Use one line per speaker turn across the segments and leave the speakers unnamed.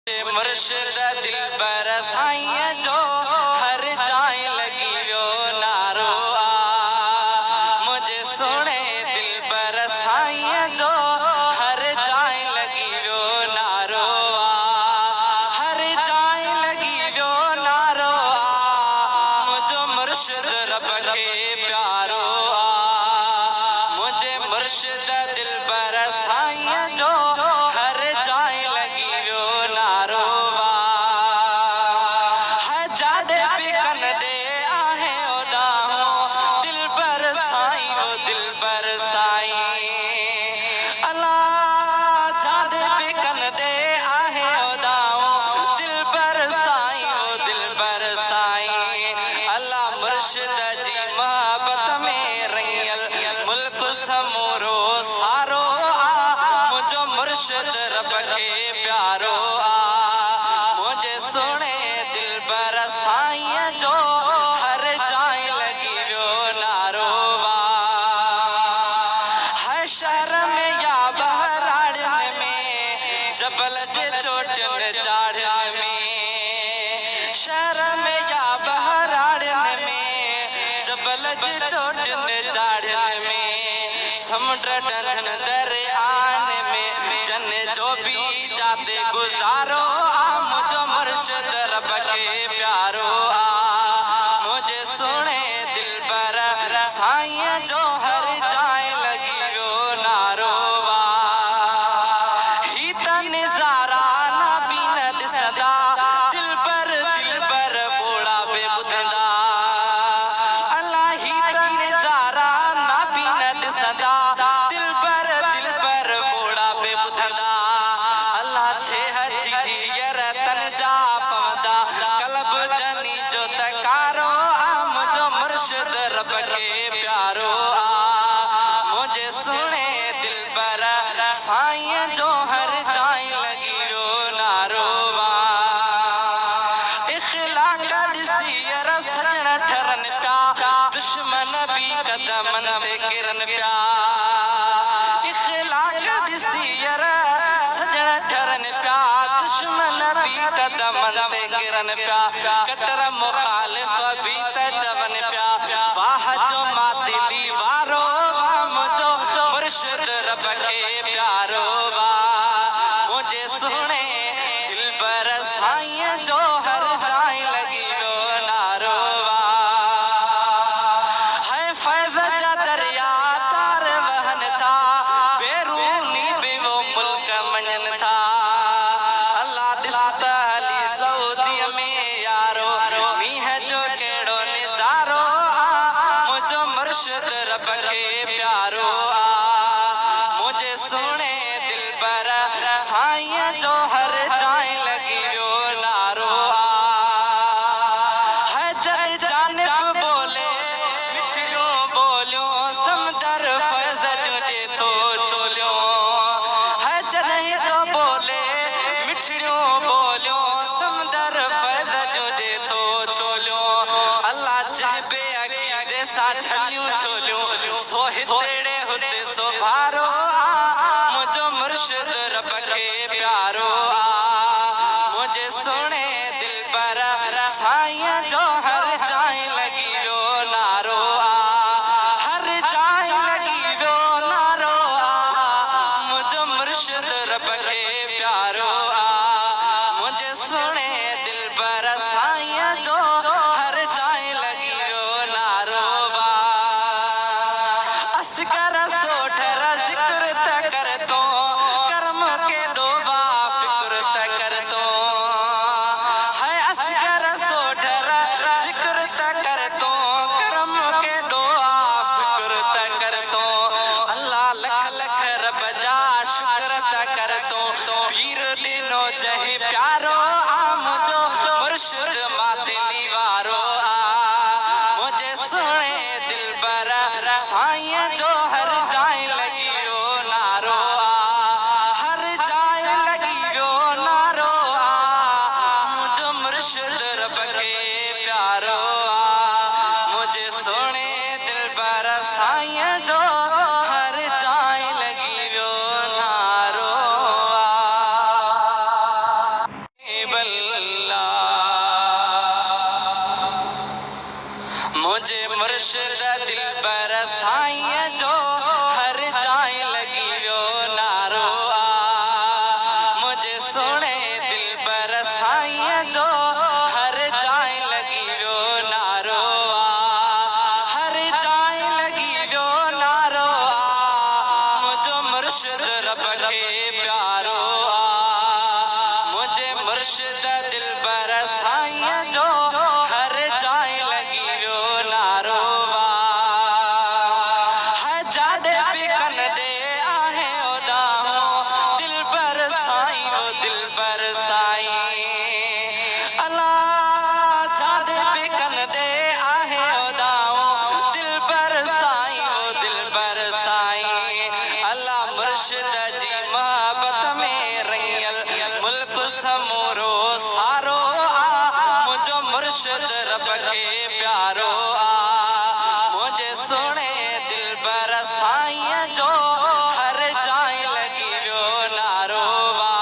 मुर्शिद दिल बरसाइए जो हर जाए लगी वो नारो मुझे सुने दिल बरसाइए जो हर जाए लगी वो नारो हर जाए लगी वो नारो मुझे मुर्शिद रब के प्यारो मुझे मुर्शिद दिल बरसाइए जो हर जाए लगी वो नारो जादे बिकन दे आहे ओदाहो दिल बरसाई ओ दिल बरसाई अल्लाह जादे बिकन दे आहे ओदाहो दिल बरसाई ओ दिल बरसाई अल्लाह मुर्शिद जी मोहब्बत में रंगल मुल्क समूरो सारो मुझो मुर्शिद रब के प्यारो मुझे सुने दिल बरसाइए जो हर जाए लगी वो नारो है शहर में या बहराड़न में जबल जे चोटन चाढ़न में शहर में या बहराड़न में जबल जे चोटन चाढ़न में समुद्र डंडन दरियान में जन जो भी जाते गुजारो मुझो मुर्शिद रब के प्यारो मुझे सुने दिल बरसाइए जो हर जाए लगी वो नारो ही नजारा ना बीनद सदा दिल पर बोड़ा बेबुदा अल्लाह ही नजारा ना बीनद सदा दिल पर बोड़ा बेबुदा अल्लाह छे हजी तन जा पवदा कलब जनी जो तकारो मुझो मुर्शिद रब के प्यारो मुझे सुने दिल बरसाइए जो हर जाए लगी वो नारो इखलाक दिसियर सजन ठरन प्या दुश्मन भी कदमन ते गिरन प्या इखलाक दिसियर सजन ठरन प्या दुश्मन भी कदमन ते गिरन प्या कटर मुखालिफ भी तजवन प्या वाह जो मातिली वारो मुझो मुर्शिद रब के प्यारो मुझे सुने दिल बरसाइए जो हर जाए लगी वो नारो है फैज़ जा दरिया तार वहन था बेरूनी भी वो मुल्क मंजन था अल्लाह दिसता हली सऊदी में यारो मी है जो केड़ो निजारो मुझो मुर्शिद रब के प्यारो मुझे सुने दिल बरसाइए जो हर जाए लगी वो नारो है जल जानिब बोले मिठियो बोलियो समदर फैज़ जुड़े तो छोलियो है जने तो बोले मिठियो बोलियो समदर फैज़ जुड़े तो छोलियो अल्लाह जबे अकीदे सा छलियो छोलियो सोहित तेड़े हुदे सो भारो मुझो मुर्शिद रब के प्यारो मुझे सुने दिल बरसाइए जो हर जाए लगी वो नारो हर जाए लगी वो नारो मुझो मुर्शिद रब के प्यारो मुझे सुने दिल बरसाइए जो हर जाए लगी वो नारो असगर सोठर जिक्र त कर दो कर्म के डोबा फिक्र त कर दो है असगर सोठर जिक्र त कर दो कर्म के डोबा फिक्र त कर दो अल्लाह लख लख रब जा शुक्र त कर दो पीर दिनो जही प्यारो मुझो मुर्शिद मातिली वारो मुझे सुने दिल बरसाइए जो हर जाए लगी वो नारो हर जाए लगी वो नारो मुझो मुर्शिद रब के प्यारो मुझे सुने दिल बरसाइए जो हर जाए लगी वो नारो मुर्शिद दिलबर साईं जो हर जाए लगी वो नारो आ। मुझे सुने दिलबर साईं जो हर जाए लगी वो नारो आ। हर जाए लगी वो नारो आ। मुझे मुर्शिद रब के प्यारो आ। मुझे मुर्शिद दिलबर साईं जो हर जाए लगी वो नारो आ। है जादे बिकन दे आहे ओडाहो दिलबर साईं ओ दिलबर साईं अल्लाह जादे बिकन दे आहे ओडाहो दिलबर साईं ओ दिलबर साईं अल्लाह मुर्शिद जी मोहब्बत में रंगल मुल्क समूरो सारो आ। मुझो मुर्शिद रब के प्यारो आ। मुझे सुने दिलबर साईं जो हर जाए लगी वो नारो आ।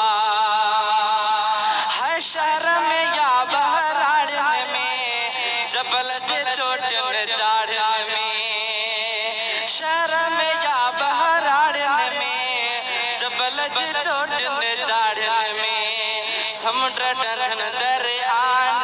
है शहर में या बहराड़न में जबल जे चोटिन चाढ़न में। शहर में या बहराड़न में जबल जे चोटिन चाढ़न में। समुद्र डरन दरियान